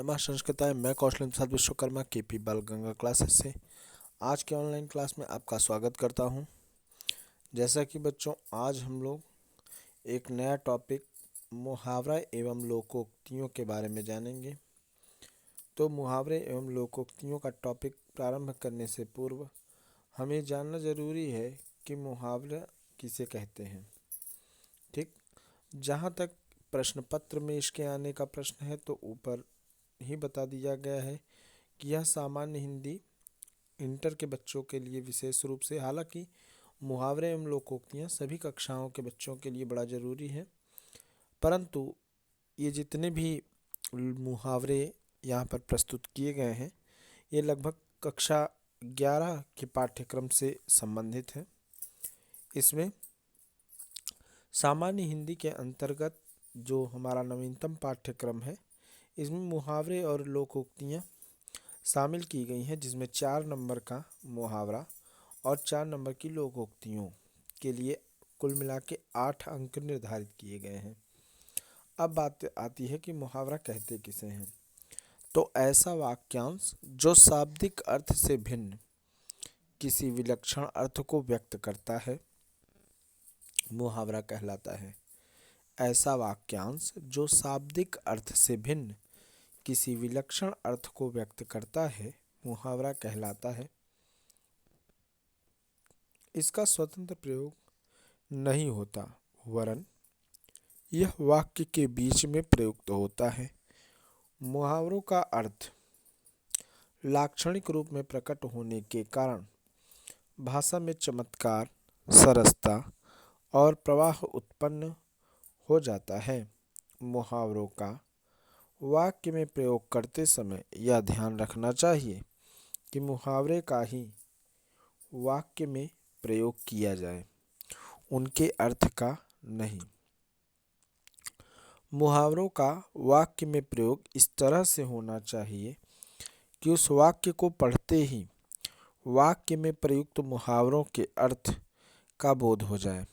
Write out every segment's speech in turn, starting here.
नमः संस्कृताय। मैं कौशल प्रसाद विश्वकर्मा केपी बाल गंगा क्लासेस से आज के ऑनलाइन क्लास में आपका स्वागत करता हूं। जैसा कि बच्चों, आज हम लोग एक नया टॉपिक मुहावरा एवं लोकोक्तियों के बारे में जानेंगे। तो मुहावरे एवं लोकोक्तियों का टॉपिक प्रारंभ करने से पूर्व हमें जानना ज़रूरी है कि मुहावरा किसे कहते हैं। ठीक, जहाँ तक प्रश्न पत्र में इसके आने का प्रश्न है तो ऊपर ही बता दिया गया है कि यह सामान्य हिंदी इंटर के बच्चों के लिए विशेष रूप से, हालांकि मुहावरे एवं लोकोक्तियाँ सभी कक्षाओं के बच्चों के लिए बड़ा ज़रूरी है, परंतु ये जितने भी मुहावरे यहाँ पर प्रस्तुत किए गए हैं ये लगभग कक्षा 11 के पाठ्यक्रम से संबंधित है। इसमें सामान्य हिंदी के अंतर्गत जो हमारा नवीनतम पाठ्यक्रम है, इसमें मुहावरे और लोकोक्तियाँ शामिल की गई हैं, जिसमें 4 नंबर का मुहावरा और 4 नंबर की लोकोक्तियों के लिए कुल मिला के 8 अंक निर्धारित किए गए हैं। अब बात आती है कि मुहावरा कहते किसे हैं। तो ऐसा वाक्यांश जो शाब्दिक अर्थ से भिन्न किसी विलक्षण अर्थ को व्यक्त करता है, मुहावरा कहलाता है। ऐसा वाक्यांश जो शाब्दिक अर्थ से भिन्न किसी विलक्षण अर्थ को व्यक्त करता है, मुहावरा कहलाता है। इसका स्वतंत्र प्रयोग नहीं होता, वरन यह वाक्य के बीच में प्रयुक्त होता है। मुहावरों का अर्थ लाक्षणिक रूप में प्रकट होने के कारण भाषा में चमत्कार, सरसता और प्रवाह उत्पन्न हो जाता है। मुहावरों का वाक्य में प्रयोग करते समय यह ध्यान रखना चाहिए कि मुहावरे का ही वाक्य में प्रयोग किया जाए, उनके अर्थ का नहीं। मुहावरों का वाक्य में प्रयोग इस तरह से होना चाहिए कि उस वाक्य को पढ़ते ही वाक्य में प्रयुक्त मुहावरों के अर्थ का बोध हो जाए।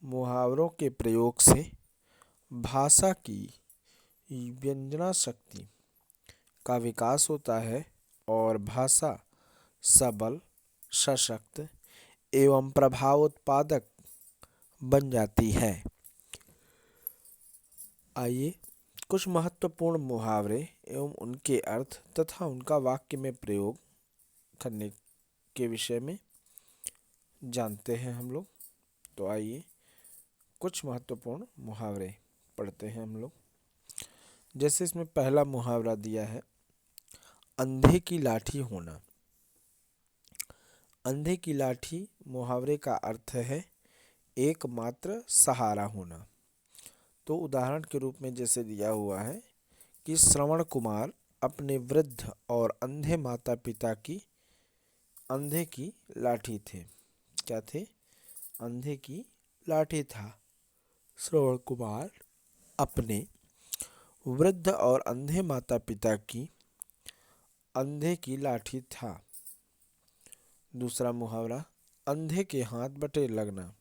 मुहावरों के प्रयोग से भाषा की व्यंजना शक्ति का विकास होता है और भाषा सबल, सशक्त एवं प्रभाव उत्पादक बन जाती है। आइए कुछ महत्वपूर्ण मुहावरे एवं उनके अर्थ तथा उनका वाक्य में प्रयोग करने के विषय में जानते हैं हम लोग। तो आइए कुछ महत्वपूर्ण मुहावरे पढ़ते हैं हम लोग। जैसे इसमें पहला मुहावरा दिया है, अंधे की लाठी होना। अंधे की लाठी मुहावरे का अर्थ है एकमात्र सहारा होना। तो उदाहरण के रूप में जैसे दिया हुआ है कि श्रवण कुमार अपने वृद्ध और अंधे माता पिता की अंधे की लाठी थे। क्या थे? अंधे की लाठी था। श्रवण कुमार अपने वृद्ध और अंधे माता पिता की अंधे की लाठी था। दूसरा मुहावरा, अंधे के हाथ बटेर लगना,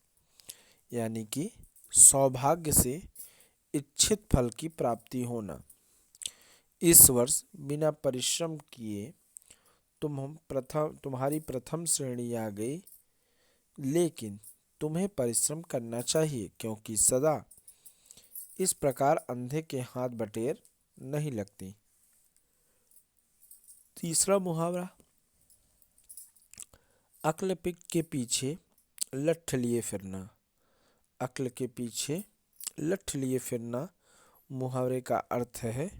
यानी कि सौभाग्य से इच्छित फल की प्राप्ति होना। इस वर्ष बिना परिश्रम किए तुम्हारी प्रथम श्रेणी आ गई, लेकिन तुम्हें परिश्रम करना चाहिए, क्योंकि सदा इस प्रकार अंधे के हाथ बटेर नहीं लगती। तीसरा मुहावरा, अक्ल के पीछे लठ लिए फिरना। अक्ल के पीछे लठ लिए फिरना मुहावरे का अर्थ है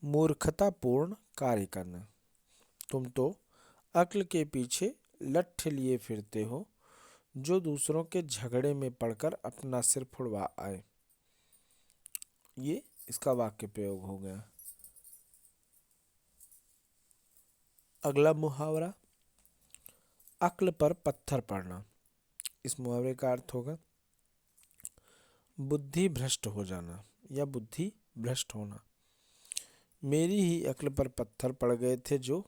मूर्खतापूर्ण कार्य करना। तुम तो अक्ल के पीछे लठ लिए फिरते हो, जो दूसरों के झगड़े में पड़कर अपना सिर फुड़वा आए। ये इसका वाक्य प्रयोग हो गया। अगला मुहावरा, अक्ल पर पत्थर पड़ना। इस मुहावरे का अर्थ होगा बुद्धि भ्रष्ट हो जाना या बुद्धि भ्रष्ट होना। मेरी ही अक्ल पर पत्थर पड़ गए थे, जो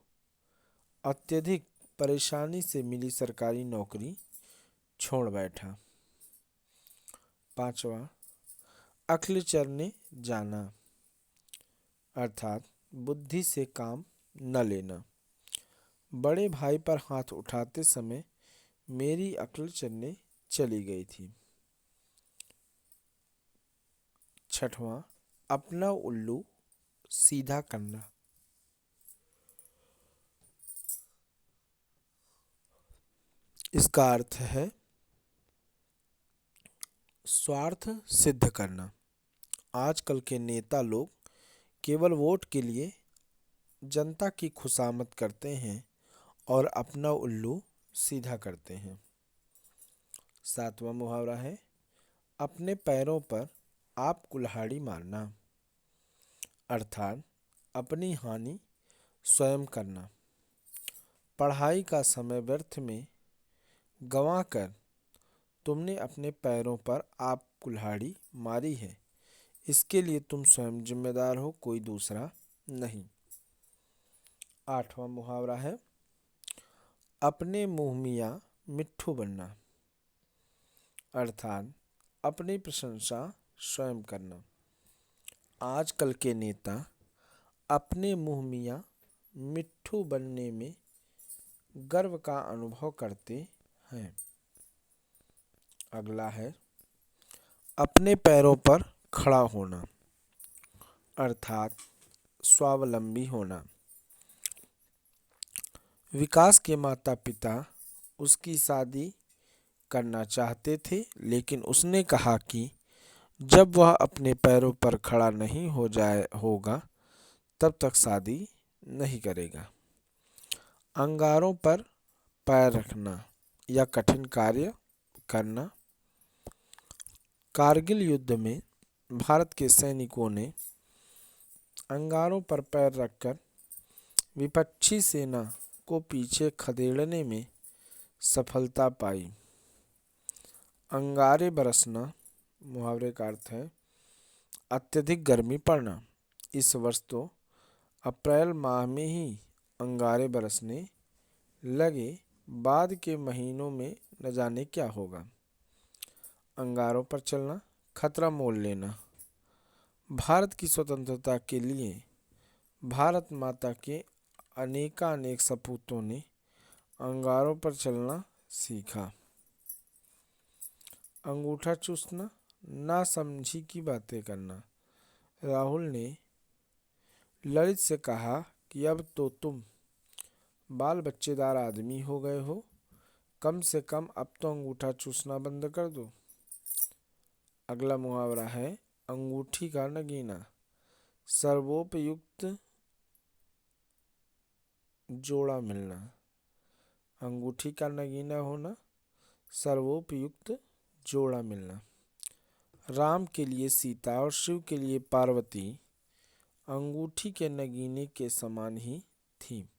अत्यधिक परेशानी से मिली सरकारी नौकरी छोड़ बैठा। पांचवा, अक्ल चरने जाना, अर्थात बुद्धि से काम न लेना। बड़े भाई पर हाथ उठाते समय मेरी अक्ल चलने चली गई थी। छठवां, अपना उल्लू सीधा करना। इसका अर्थ है स्वार्थ सिद्ध करना। आजकल के नेता लोग केवल वोट के लिए जनता की खुशामद करते हैं और अपना उल्लू सीधा करते हैं। सातवां मुहावरा है अपने पैरों पर आप कुल्हाड़ी मारना, अर्थात अपनी हानि स्वयं करना। पढ़ाई का समय व्यर्थ में गंवाकर तुमने अपने पैरों पर आप कुल्हाड़ी मारी है, इसके लिए तुम स्वयं जिम्मेदार हो, कोई दूसरा नहीं। आठवां मुहावरा है अपने मुंह मियाँ मिट्ठू बनना, अर्थात अपनी प्रशंसा स्वयं करना। आजकल के नेता अपने मुंह मियाँ मिट्ठू बनने में गर्व का अनुभव करते हैं। अगला है अपने पैरों पर खड़ा होना, अर्थात स्वावलंबी होना। विकास के माता पिता उसकी शादी करना चाहते थे, लेकिन उसने कहा कि जब वह अपने पैरों पर खड़ा नहीं होगा तब तक शादी नहीं करेगा। अंगारों पर पैर रखना या कठिन कार्य करना। कारगिल युद्ध में भारत के सैनिकों ने अंगारों पर पैर रखकर विपक्षी सेना को पीछे खदेड़ने में सफलता पाई। अंगारे बरसना मुहावरे का अर्थ है अत्यधिक गर्मी पड़ना। इस वर्ष तो अप्रैल माह में ही अंगारे बरसने लगे, बाद के महीनों में न जाने क्या होगा। अंगारों पर चलना, खतरा मोल लेना। भारत की स्वतंत्रता के लिए भारत माता के अनेकानेक सपूतों ने अंगारों पर चलना सीखा। अंगूठा चूसना, नासमझी की बातें करना। राहुल ने ललित से कहा कि अब तो तुम बाल बच्चेदार आदमी हो गए हो, कम से कम अब तो अंगूठा चूसना बंद कर दो। अगला मुहावरा है अंगूठी का नगीना, सर्वोपयुक्त जोड़ा मिलना। अंगूठी का नगीना होना, सर्वोपयुक्त जोड़ा मिलना। राम के लिए सीता और शिव के लिए पार्वती अंगूठी के नगीने के समान ही थी।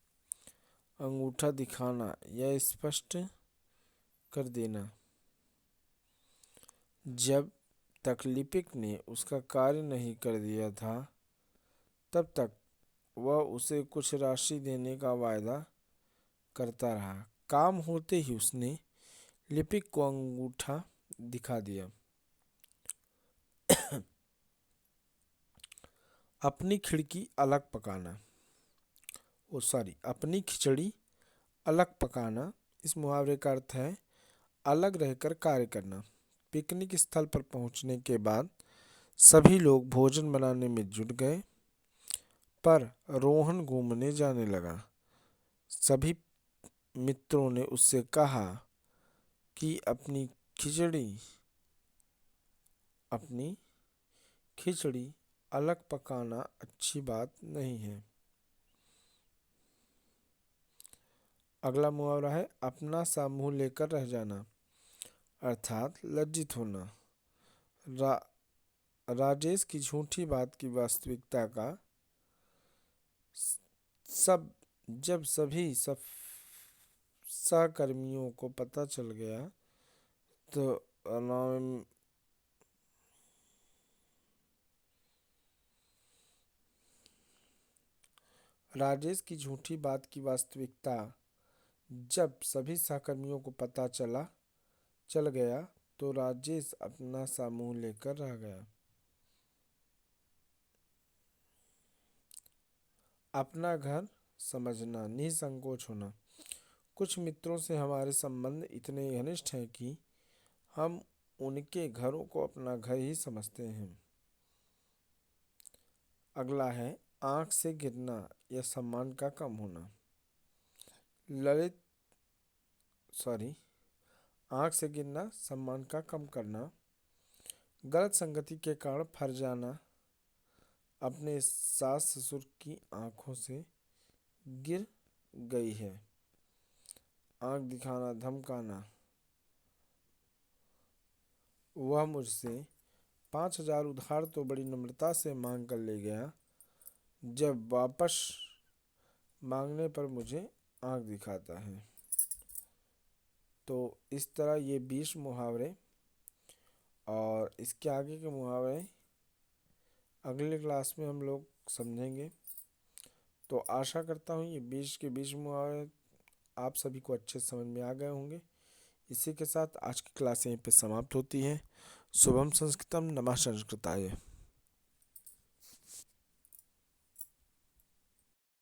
अंगूठा दिखाना या स्पष्ट कर देना। जब तक लिपिक ने उसका कार्य नहीं कर दिया था, तब तक वह उसे कुछ राशि देने का वायदा करता रहा। काम होते ही उसने लिपिक को अंगूठा दिखा दिया। अपनी खिड़की अलग पकाना, अपनी खिचड़ी अलग पकाना। इस मुहावरे का अर्थ है अलग रहकर कार्य करना। पिकनिक स्थल पर पहुंचने के बाद सभी लोग भोजन बनाने में जुट गए, पर रोहन घूमने जाने लगा। सभी मित्रों ने उससे कहा कि अपनी खिचड़ी अलग पकाना अच्छी बात नहीं है। अगला मुहावरा है अपना सा मुंह लेकर रह जाना, अर्थात लज्जित होना। राजेश की झूठी बात की वास्तविकता का जब सभी सहकर्मियों को पता चल गया तो राजेश की झूठी बात की वास्तविकता जब सभी सहकर्मियों को पता चल गया तो राजेश अपना सा मुंह लेकर रह गया। अपना घर समझना, निसंकोच होना। कुछ मित्रों से हमारे संबंध इतने घनिष्ठ हैं कि हम उनके घरों को अपना घर ही समझते हैं। अगला है आंख से गिरना या सम्मान का कम होना। ललित आंख से गिरना, सम्मान का कम करना, गलत संगति के कारण फर जाना, अपने सास ससुर की आंखों से गिर गई है। आंख दिखाना, धमकाना, वह मुझसे 5,000 उधार तो बड़ी नम्रता से मांग कर ले गया, जब वापस मांगने पर मुझे आंख दिखाता है। तो इस तरह ये 20 मुहावरे और इसके आगे के मुहावरे अगले क्लास में हम लोग समझेंगे। तो आशा करता हूँ ये 20 के 20 मुहावरे आप सभी को अच्छे समझ में आ गए होंगे। इसी के साथ आज की क्लास यहीं पे समाप्त होती है। शुभम संस्कृतम, नमः संस्कृताय।